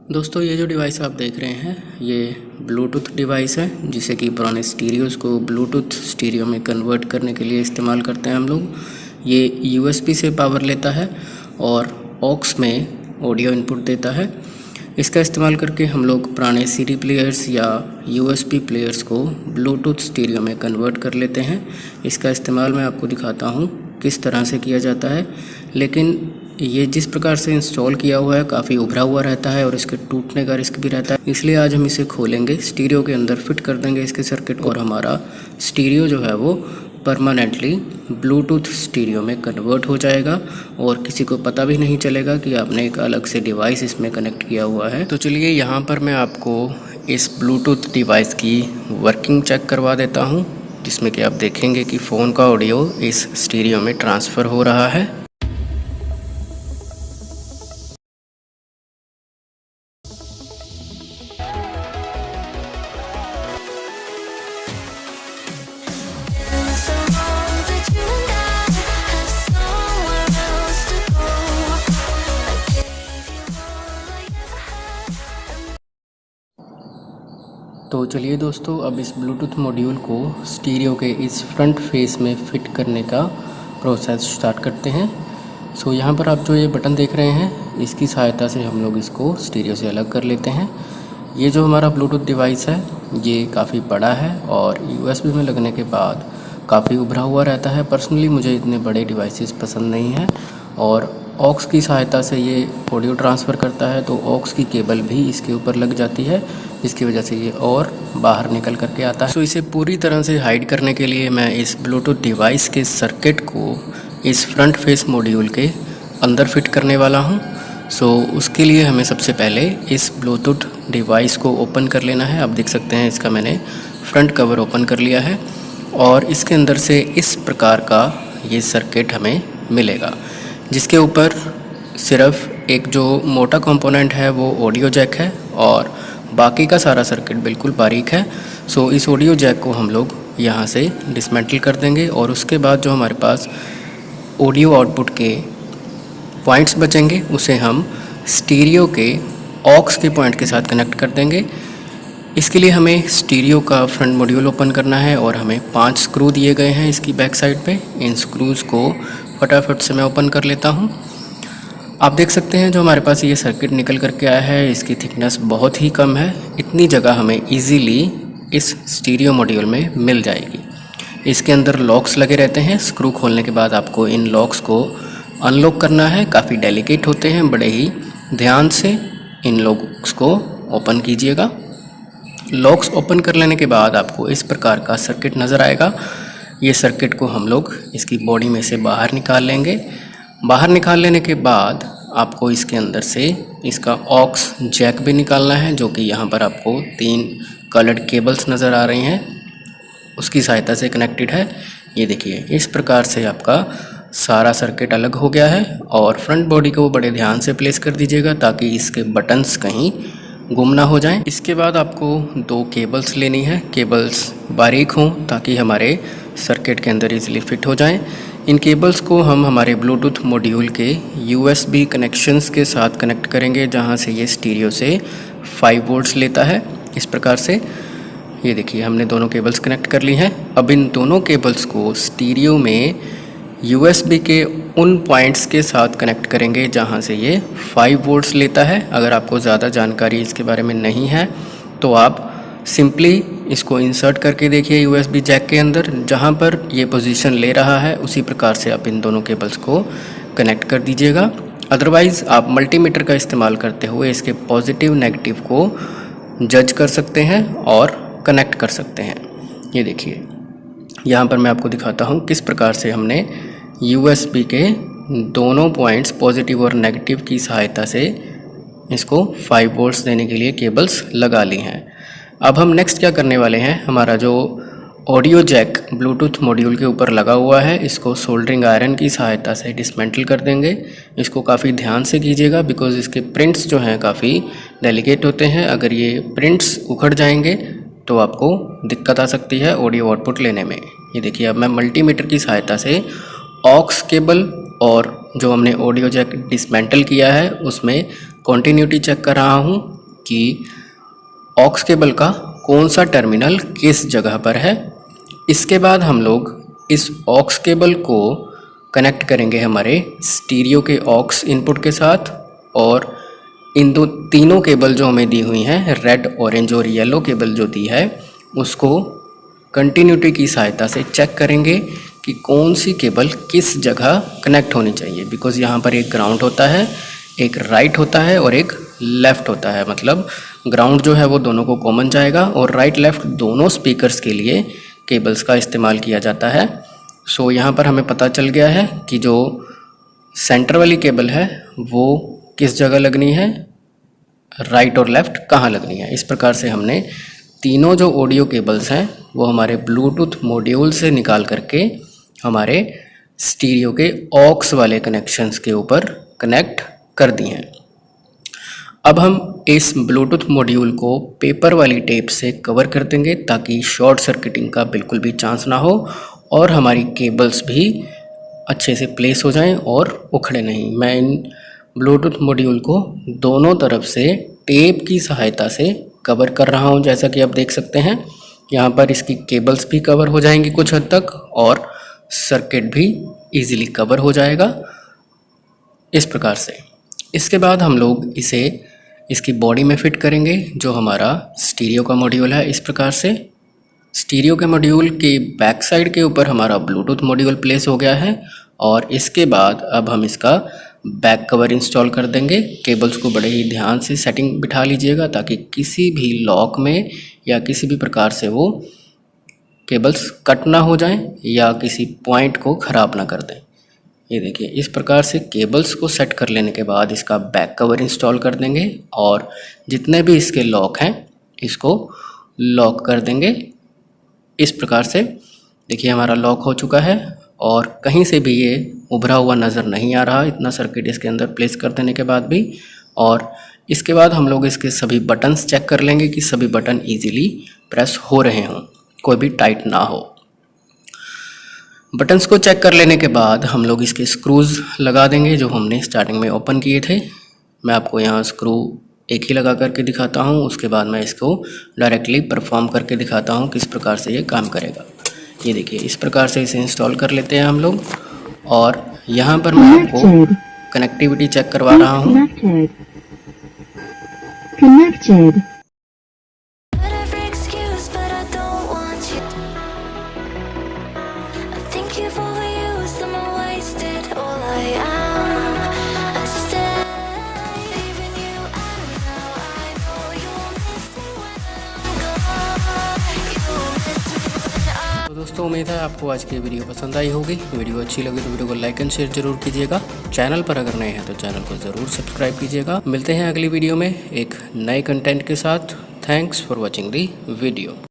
दोस्तों ये जो डिवाइस आप देख रहे हैं ये ब्लूटूथ डिवाइस है, जिसे कि पुराने स्टीरियोज को ब्लूटूथ स्टीरियो में कन्वर्ट करने के लिए इस्तेमाल करते हैं हम लोग। ये यूएसबी से पावर लेता है और ऑक्स में ऑडियो इनपुट देता है। इसका इस्तेमाल करके हम लोग पुराने सीडी प्लेयर्स या यूएसबी प्लेयर्स को ब्लूटूथ स्टीरियो में कन्वर्ट कर लेते हैं। इसका इस्तेमाल मैं आपको दिखाता हूँ किस तरह से किया जाता है, लेकिन ये जिस प्रकार से इंस्टॉल किया हुआ है काफ़ी उभरा हुआ रहता है और इसके टूटने का रिस्क भी रहता है। इसलिए आज हम इसे खोलेंगे, स्टीरियो के अंदर फिट कर देंगे इसके सर्किट और हमारा स्टीरियो जो है वो परमानेंटली ब्लूटूथ स्टीरियो में कन्वर्ट हो जाएगा और किसी को पता भी नहीं चलेगा कि आपने एक अलग से डिवाइस इसमें कनेक्ट किया हुआ है। तो चलिए यहाँ पर मैं आपको इस ब्लूटूथ डिवाइस की वर्किंग चेक करवा देता हूँ, जिसमें कि आप देखेंगे कि फ़ोन का ऑडियो इस स्टीरियो में ट्रांसफ़र हो रहा है। तो चलिए दोस्तों, अब इस ब्लूटूथ मॉड्यूल को स्टीरियो के इस फ्रंट फेस में फ़िट करने का प्रोसेस स्टार्ट करते हैं। सो यहाँ पर आप जो ये बटन देख रहे हैं, इसकी सहायता से हम लोग इसको स्टीरियो से अलग कर लेते हैं। ये जो हमारा ब्लूटूथ डिवाइस है ये काफ़ी बड़ा है और यूएसबी में लगने के बाद काफ़ी उभरा हुआ रहता है। पर्सनली मुझे इतने बड़े डिवाइसेस पसंद नहीं हैं और ऑक्स की सहायता से ये ऑडियो ट्रांसफ़र करता है, तो ऑक्स की केबल भी इसके ऊपर लग जाती है, जिसकी वजह से ये और बाहर निकल करके आता है। सो इसे पूरी तरह से हाइड करने के लिए मैं इस ब्लूटूथ डिवाइस के सर्किट को इस फ्रंट फेस मॉड्यूल के अंदर फिट करने वाला हूँ। सो उसके लिए हमें सबसे पहले इस ब्लूटूथ डिवाइस को ओपन कर लेना है। आप देख सकते हैं इसका मैंने फ्रंट कवर ओपन कर लिया है और इसके अंदर से इस प्रकार का ये सर्किट हमें मिलेगा, जिसके ऊपर सिर्फ एक जो मोटा कंपोनेंट है वो ऑडियो जैक है और बाकी का सारा सर्किट बिल्कुल बारीक है। सो इस ऑडियो जैक को हम लोग यहाँ से डिसमेंटल कर देंगे और उसके बाद जो हमारे पास ऑडियो आउटपुट के पॉइंट्स बचेंगे उसे हम स्टीरियो के ऑक्स के पॉइंट के साथ कनेक्ट कर देंगे। इसके लिए हमें स्टीरियो का फ्रंट मॉड्यूल ओपन करना है और हमें 5 स्क्रू दिए गए हैं इसकी बैक साइड पे। इन स्क्रूज़ को फटाफट से मैं ओपन कर लेता हूँ। आप देख सकते हैं जो हमारे पास ये सर्किट निकल करके आया है, इसकी थिकनेस बहुत ही कम है। इतनी जगह हमें इजीली इस स्टीरियो मॉड्यूल में मिल जाएगी। इसके अंदर लॉक्स लगे रहते हैं। स्क्रू खोलने के बाद आपको इन लॉक्स को अनलॉक करना है। काफ़ी डेलिकेट होते हैं, बड़े ही ध्यान से इन लॉक्स को ओपन कीजिएगा। लॉक्स ओपन कर लेने के बाद आपको इस प्रकार का सर्किट नज़र आएगा। ये सर्किट को हम लोग इसकी बॉडी में से बाहर निकाल लेंगे। बाहर निकाल लेने के बाद आपको इसके अंदर से इसका ऑक्स जैक भी निकालना है, जो कि यहाँ पर आपको 3 कलर्ड केबल्स नज़र आ रही हैं, उसकी सहायता से कनेक्टेड है। ये देखिए, इस प्रकार से आपका सारा सर्किट अलग हो गया है और फ्रंट बॉडी को बड़े ध्यान से प्लेस कर दीजिएगा ताकि इसके बटन्स कहीं गुम ना हो जाएं। इसके बाद आपको 2 केबल्स लेनी है। केबल्स बारीक हों ताकि हमारे सर्किट के अंदर इजीली फिट हो जाएं। इन केबल्स को हम हमारे ब्लूटूथ मॉड्यूल के यूएसबी कनेक्शंस के साथ कनेक्ट करेंगे, जहां से ये स्टीरियो से 5 वोल्ट्स लेता है। इस प्रकार से ये देखिए, हमने दोनों केबल्स कनेक्ट कर ली हैं। अब इन दोनों केबल्स को स्टीरियो में यूएसबी के उन पॉइंट्स के साथ कनेक्ट करेंगे जहां से ये 5 वोल्ट्स लेता है। अगर आपको ज़्यादा जानकारी इसके बारे में नहीं है तो आप सिंपली इसको इंसर्ट करके देखिए यूएसबी जैक के अंदर, जहां पर ये पोजीशन ले रहा है उसी प्रकार से आप इन दोनों केबल्स को कनेक्ट कर दीजिएगा। अदरवाइज़ आप मल्टीमीटर का इस्तेमाल करते हुए इसके पॉजिटिव नेगेटिव को जज कर सकते हैं और कनेक्ट कर सकते हैं। ये देखिए, यहाँ पर मैं आपको दिखाता हूँ किस प्रकार से हमने यूएसबी के दोनों पॉइंट्स पॉजिटिव और नेगेटिव की सहायता से इसको 5 वोल्ट्स देने के लिए केबल्स लगा ली हैं। अब हम नेक्स्ट क्या करने वाले हैं, हमारा जो ऑडियो जैक ब्लूटूथ मॉड्यूल के ऊपर लगा हुआ है इसको सोल्डरिंग आयरन की सहायता से डिसमेंटल कर देंगे। इसको काफ़ी ध्यान से कीजिएगा बिकॉज़ इसके प्रिंट्स जो हैं काफ़ी डेलिकेट होते हैं। अगर ये प्रिंट्स उखड़ जाएंगे तो आपको दिक्कत आ सकती है ऑडियो आउटपुट लेने में। ये देखिए, अब मैं मल्टीमीटर की सहायता से ऑक्स केबल और जो हमने ऑडियो जैक डिसमेंटल किया है उसमें कॉन्टीन्यूटी चेक कर रहा हूँ कि ऑक्स केबल का कौन सा टर्मिनल किस जगह पर है। इसके बाद हम लोग इस ऑक्स केबल को कनेक्ट करेंगे हमारे स्टीरियो के ऑक्स इनपुट के साथ, और इन तीनों केबल जो हमें दी हुई हैं, रेड, ऑरेंज और येलो केबल जो दी है, उसको कंटिन्यूटी की सहायता से चेक करेंगे कि कौन सी केबल किस जगह कनेक्ट होनी चाहिए। बिकॉज़ यहाँ पर एक ग्राउंड होता है, एक राइट होता है और एक लेफ़्ट होता है। मतलब ग्राउंड जो है वो दोनों को कॉमन जाएगा, और राइट लेफ़्ट दोनों स्पीकर्स के लिए केबल्स का इस्तेमाल किया जाता है। सो यहाँ पर हमें पता चल गया है कि जो सेंटर वाली केबल है वो किस जगह लगनी है, राइट और लेफ़्ट कहाँ लगनी है। इस प्रकार से हमने तीनों जो ऑडियो केबल्स हैं वो हमारे ब्लूटूथ मॉड्यूल से निकाल करके हमारे स्टीरियो के ऑक्स वाले कनेक्शंस के ऊपर कनेक्ट कर दी हैं। अब हम इस ब्लूटूथ मॉड्यूल को पेपर वाली टेप से कवर कर देंगे ताकि शॉर्ट सर्किटिंग का बिल्कुल भी चांस ना हो, और हमारी केबल्स भी अच्छे से प्लेस हो जाएं और उखड़े नहीं। मैं इन ब्लूटूथ मॉड्यूल को दोनों तरफ से टेप की सहायता से कवर कर रहा हूं। जैसा कि आप देख सकते हैं यहाँ पर इसकी केबल्स भी कवर हो जाएंगी कुछ हद तक, और सर्किट भी इजीली कवर हो जाएगा इस प्रकार से। इसके बाद हम लोग इसे इसकी बॉडी में फिट करेंगे जो हमारा स्टीरियो का मॉड्यूल है। इस प्रकार से स्टीरियो के मॉड्यूल के बैक साइड के ऊपर हमारा ब्लूटूथ मॉड्यूल प्लेस हो गया है, और इसके बाद अब हम इसका बैक कवर इंस्टॉल कर देंगे। केबल्स को बड़े ही ध्यान से सेटिंग बिठा लीजिएगा ताकि किसी भी लॉक में या किसी भी प्रकार से वो केबल्स कट ना हो जाएं या किसी पॉइंट को ख़राब ना कर दें। ये देखिए, इस प्रकार से केबल्स को सेट कर लेने के बाद इसका बैक कवर इंस्टॉल कर देंगे, और जितने भी इसके लॉक हैं इसको लॉक कर देंगे। इस प्रकार से देखिए हमारा लॉक हो चुका है, और कहीं से भी ये उभरा हुआ नज़र नहीं आ रहा, इतना सर्किट इसके अंदर प्लेस कर देने के बाद भी। और इसके बाद हम लोग इसके सभी बटन्स चेक कर लेंगे कि सभी बटन इजीली प्रेस हो रहे हों, कोई भी टाइट ना हो। बटन्स को चेक कर लेने के बाद हम लोग इसके स्क्रूज़ लगा देंगे जो हमने स्टार्टिंग में ओपन किए थे। मैं आपको यहाँ स्क्रू एक ही लगा करके दिखाता हूँ, उसके बाद मैं इसको डायरेक्टली परफॉर्म करके दिखाता हूँ किस प्रकार से ये काम करेगा। ये देखिए, इस प्रकार से इसे इंस्टॉल कर लेते हैं हम लोग, और यहाँ पर मैं आपको कनेक्टिविटी चेक करवा रहा हूँ। दोस्तों, उम्मीद है आपको आज की वीडियो पसंद आई होगी। वीडियो अच्छी लगी तो वीडियो को लाइक एंड शेयर जरूर कीजिएगा। चैनल पर अगर नए हैं तो चैनल को ज़रूर सब्सक्राइब कीजिएगा। मिलते हैं अगली वीडियो में एक नए कंटेंट के साथ। Thanks for watching the video.